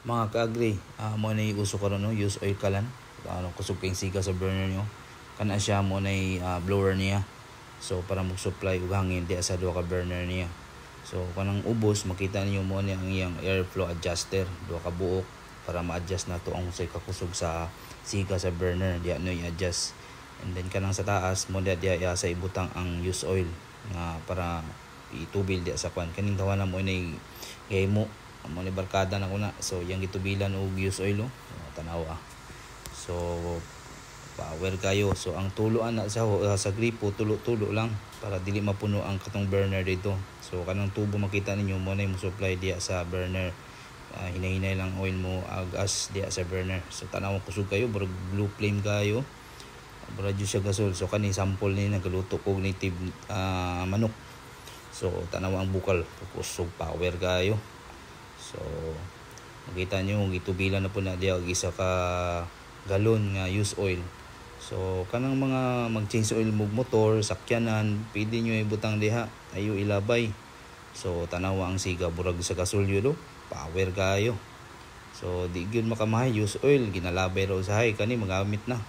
Mga kaagri, mo na uso karon no, use oil kalan. Kusog kayong siga sa burner nyo. Kana siya mo na blower niya. So para mag-supply og hangin di sa duha ka burner niya. So kanang ubos makita niyo mo ni ang iyang airflow adjuster, duha ka buok para ma-adjust na to ang usay ka kusog sa siga sa burner, diya no i-adjust. And then kanang sa taas mo diya sa ibutang ang use oil nga para itubil diya sa kwan. Kaning tawanan mo ni gaymo mo ni barkada na kuna. So yang gitubilan og use oil tanawa. So power kayo. So ang tuloan na sa gripo tulo-tulo lang para dili mapuno ang katong burner dito. So kanang tubo makita ninyo mo na yung supply diya sa burner. Hinay-hinay lang oil mo agas diya sa burner. So tanaw kusog kayo, blue flame kayo. Radyo siya gasol. So kani sample ni nagaluto kog native manok. So tanaw ang bukal, kusog power kayo. So makita nyo gitubilan na po na diya og isa ka galon nga use oil. So kanang mga mag-change oil mo motor, sakyanan, pwede nyo ibutang diha, ayo ilabay. So tanawa ang siga burag sa gasolyo do, power kayo. So di gyud makamahay use oil, ginalabay raw sa hay kani magamit na.